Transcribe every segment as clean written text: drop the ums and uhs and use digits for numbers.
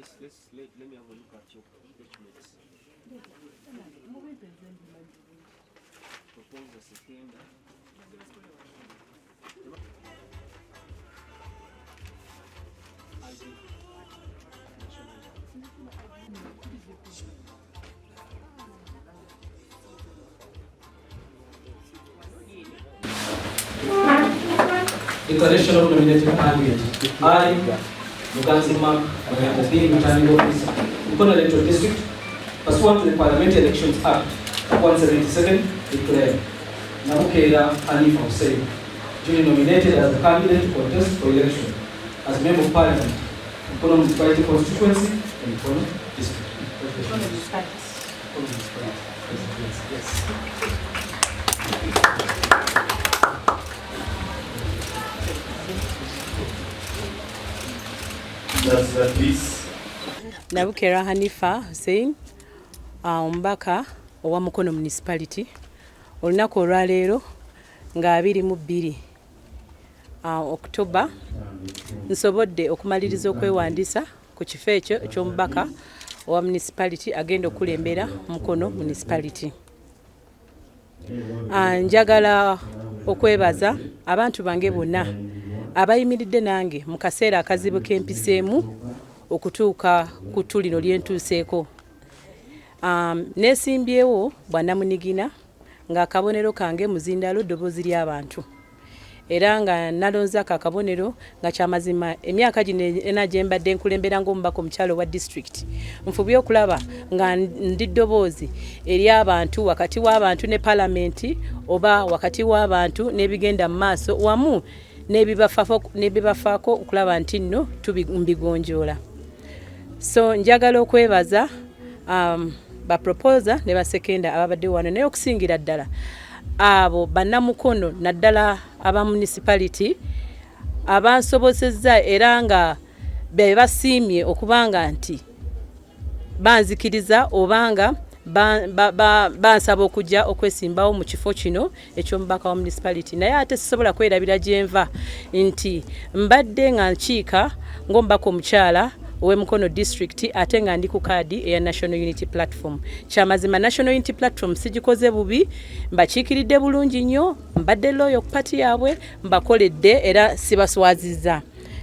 let me have a look at your documents. Propose a second. Declaration of nominated candidate. I, Muganzi Mark, as being returning officer, Mukono Electoral District, pursuant to the Parliamentary Elections Act of 177, declare Nabukera Hanifa Hussein duly nominated as a candidate to contest for election as Member of Parliament, Mukono Municipality Constituency, and Mukono District. Yes. Nabukera Hanifa Hussein, omubaka owa Mukono Municipality. Olunaku olwaleero nga 22 October nsobodde okumaliriza okwewandiisa ku kifo ekyo eky'omubaka owa municipality agenda okulembera Mukono Municipality. Njagala okwebaza abantu bange bonna abayimiridde nange mu kaseera akazibu k'empiseemu okutuuka ku tulino lyentuuseeko. Neesimbyewo bwannamunigina ng'akabonero kange muzindalo ddoboozi ly'abantu. Era nga nalonze akabonero nga kyamazima emyaka gino ena gye mbadde nkulembera ng'omubaka omukyalo wa district. Nfubye okulaba nga ndi ddoboozi eri abantu wakati w'abantu ne palamenti oba wakati w'abantu n'ebigenda mu maaso wamu n'ebibafaako okulaba nti nno mbigonjoola. So njagala okwebaza ba proposer ne basekenda ababadde wano naye okusingira ddala abo bannamukono naddala aba municipality abansobozezza era nga be basiimye okubanga nti banzikiriza obanga bansaba okujja okwesimbawo mu kifo kino eky'omubaka wa municipality. Naye ate sisobola kwerabira gyenva nti mbadde nga nkiika ng'omubaka omukyala owe Mukono district ate nga ndi ku kaadi eya National Unity Platform. Kyamazima National Unity Platform sigikoze bubi, mbakiikiridde bulungi nnyo, mbadde loyo ku party yaabwe, mbakoledde era sibaswaziza.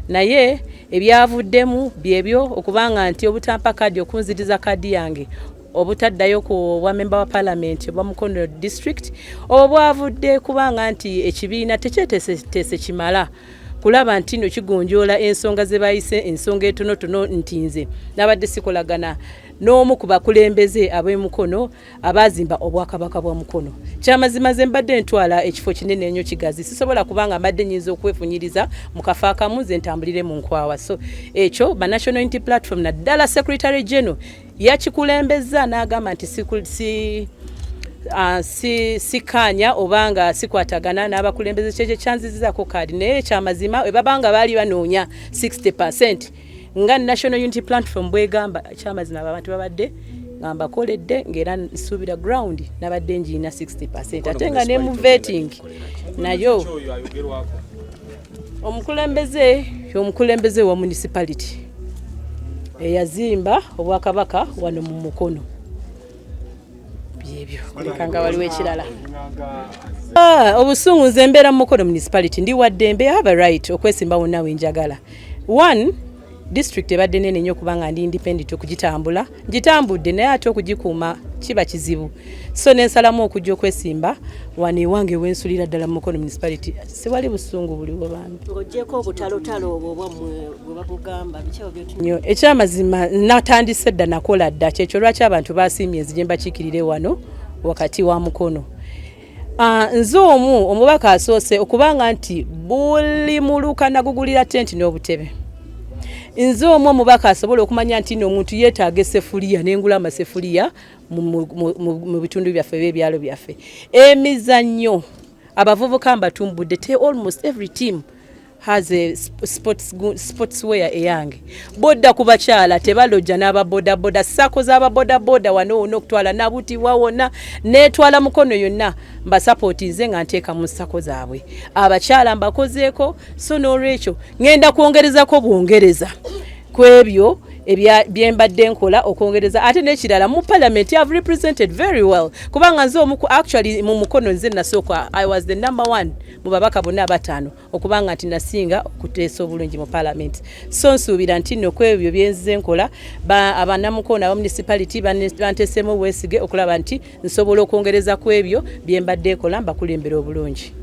Naye ebyavuddemu byebyo okubanga nti obutampa kaadi okunziriza kaadi yange obutaddayo ku bwa member wa parliament bwa Mukono district obwavudde kubanga nti ekibiina tekyetese kimala kulaba nti no kigonjoola ensonga ze bayise ensonga etonotono ntinze nabadde sikolagana n'omu ku bakulembeze ab'Emukono abazimba obwakabaka bwa Mukono. Kyamazima ze mbadde ntwala ekifo kinene ennyo kigazi sisobola kubanga mbadde nyinza okwefunyiriza mu kafo akamu ze ntambulire mu nkwawa. So ekyo ba National Unity Platform naddala Secretary General yakikulembeza n'agamba nti sikanya obanga sikwatagana n'abakulembeze kyekyo kyanzizizako kaadi naye kyamazima webabanga baali banoonya 60% nga National Unity Platform bwegamba kyamazima abantu babadde ngamba koledde ngera nsuubira ground nabadde njina 60% ate nga ne mu vetting nayo omukulembeze wa municipality eyazimba obwakabaka wano mu Mukono. Kanga waliwo ekirala obusungu nze mbeera mu Mukono municipality ndi waddembe have a right okwesimba wonna wenjagala. One district ebadde nene nnyo kubanga ndi independent okugitambula ngitambudde naye ate okugikuuma kiba kizibu so nensalamu okujja okwesimba wano ewange wensulira ddala mu Mukono municipality siwali busungu buliwo bambi ng'oggyeko obutalotalo obwo bwammwe bwe babugamba bikyabo nnyo ekyamazima natandise dda nakola dda kyekyo lwaki abantu basiimye nzije mbakiikirire wano wakati wa Mukono. Nze omubaka asoose okubanga nti buli muluka nagugulira tenti n'obutebe. Nze omubaka asobola okumanya nti omuntu yeetaaga essefuliya n'engula amassefuliya mu bitundu byaffe by'ebyalo byaffe. Emizannyo abavubuka mbatumbudde almost every team has a sportswear eyange. Boda ku bakyala tebalojja n'ababodaboda sako z'ababodaboda wano okutwala nabuti wawona netwala Mukono yonna mbasapootinze nga nteeka mu sako zaabwe. Abakyala mbakozeeko so n'olwekyo ngenda kwongerezako bwongereza kwebyo byembadde nkola okwongereza ate n'ekirala mu parliament I've represented very well kubanga nze omuku actually mu mukono nze nasooka I was the number 1 mu babaka bonna abataano okubanga nti nasinga okuteesa obulungi mu parliament so nsuubira nti nno kwebyo byenzize nkola abanamukono aba municipality banteesemu obwesige okulaba nti nsobola okwongereza kwebyo byembadde nkola mbakulembera obulungi.